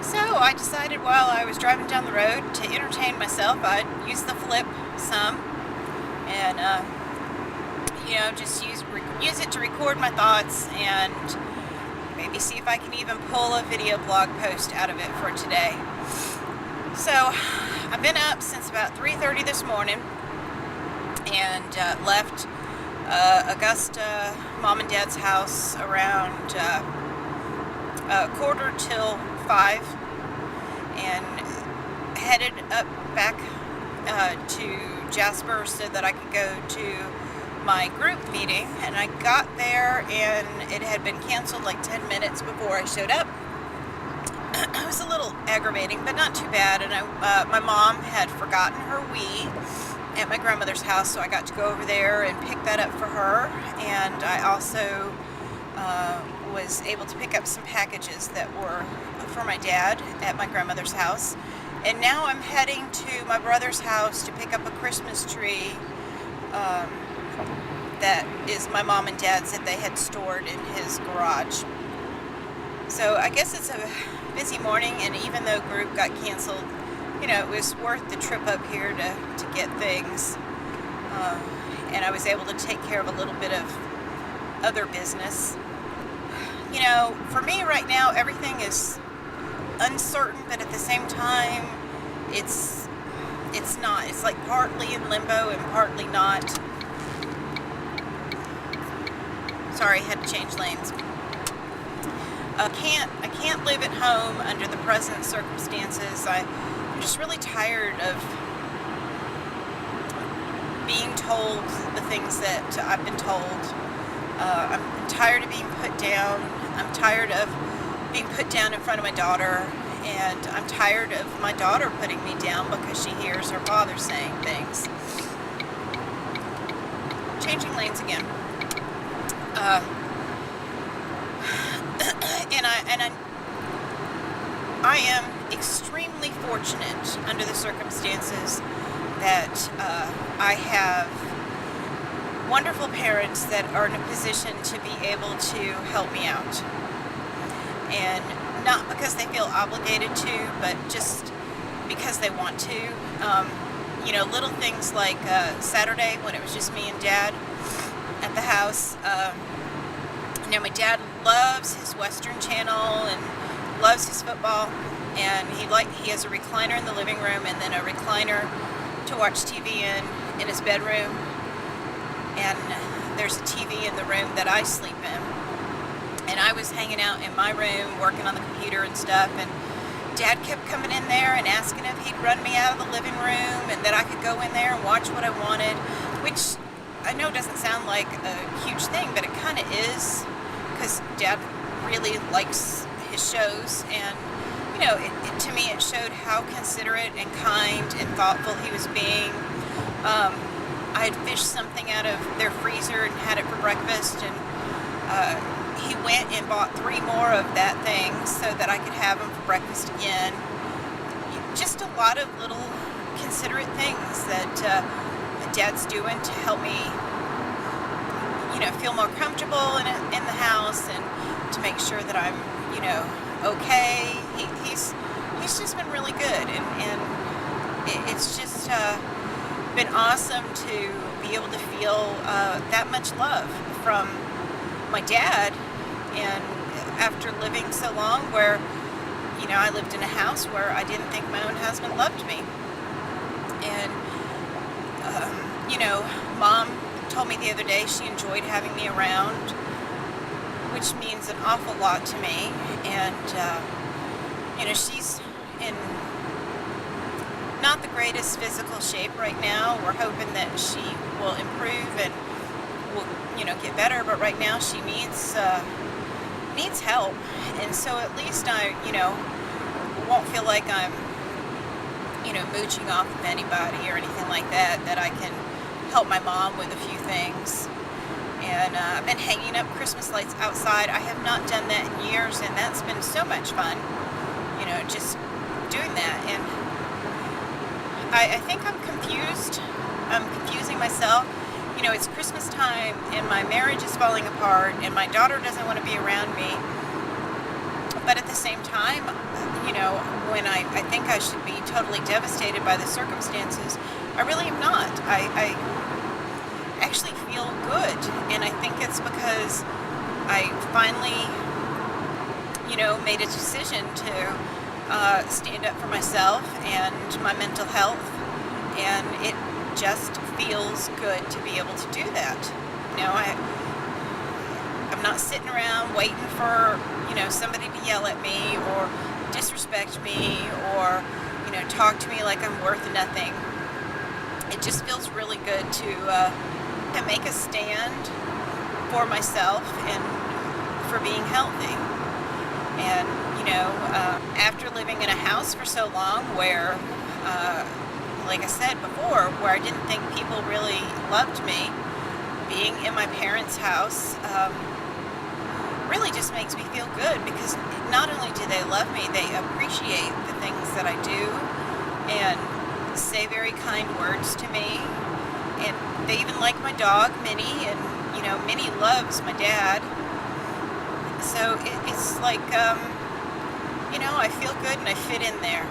So I decided while I was driving down the road to entertain myself, I'd use the flip some and, just use it to record my thoughts and maybe see if I can even pull a video blog post out of it for today. So I've been up since about 3:30 this morning and left Augusta, Mom and Dad's house around quarter till 5 and headed up back to Jasper so that I could go to my group meeting. And I got there and it had been canceled like 10 minutes before I showed up. It was a little aggravating, but not too bad. And my mom had forgotten her Wii at my grandmother's house, so I got to go over there and pick that up for her. And I also was able to pick up some packages that were for my dad at my grandmother's house. And now I'm heading to my brother's house to pick up a Christmas tree that is my mom and dad's that they had stored in his garage. So I guess it's a busy morning, and even though group got canceled, it was worth the trip up here to get things. And I was able to take care of a little bit of other business. For me right now, everything is uncertain, but at the same time, it's not. It's like partly in limbo and partly not. Sorry, I had to change lanes. I can't live at home under the present circumstances. I'm just really tired of being told the things that I've been told. I'm tired of being put down. I'm tired of being put down in front of my daughter, and I'm tired of my daughter putting me down because she hears her father saying things. Changing lanes again. I am extremely fortunate under the circumstances that I have wonderful parents that are in a position to be able to help me out. And not because they feel obligated to, but just because they want to. Little things like Saturday when it was just me and Dad at the house. My dad loves his Western Channel and loves his football, and he has a recliner in the living room and then a recliner to watch TV in his bedroom, and there's a TV in the room that I sleep in. And I was hanging out in my room working on the computer and stuff, and Dad kept coming in there and asking if he'd run me out of the living room and that I could go in there and watch what I wanted, which I know doesn't sound like a huge thing, but it kind of is, because Dad really likes his shows, and to me it showed how considerate and kind and thoughtful he was being. I had fished something out of their freezer and had it for breakfast, and he went and bought 3 more of that thing so that I could have them for breakfast again. Just a lot of little considerate things that Dad's doing to help me feel more comfortable in the house, and to make sure that I'm okay. He's just been really good, and it's just been awesome to be able to feel that much love from my dad. And after living so long where I lived in a house where I didn't think my own husband loved me, and Mom told me the other day she enjoyed having me around, which means an awful lot to me. And she's in not the greatest physical shape right now. We're hoping that she will improve and will get better, but right now she needs help. And so at least I won't feel like I'm mooching off of anybody or anything like that I can help my mom with a few things. And I've been hanging up Christmas lights outside. I have not done that in years, and that's been so much fun, just doing that. And I think I'm confused. I'm confusing myself. It's Christmas time, and my marriage is falling apart, and my daughter doesn't want to be around me. But at the same time, when I think I should be totally devastated by the circumstances, I really am not. I actually feel good, and I think it's because I finally, made a decision to stand up for myself and my mental health, and it just feels good to be able to do that. I'm not sitting around waiting for, somebody to yell at me or disrespect me or, talk to me like I'm worth nothing. It just feels really good to make a stand for myself and for being healthy. And, after living in a house for so long where, like I said before, where I didn't think people really loved me, being in my parents' house really just makes me feel good, because not only do they love me, they appreciate the things that I do and say very kind words to me. And they even like my dog, Minnie, and Minnie loves my dad. So it's like, I feel good and I fit in there.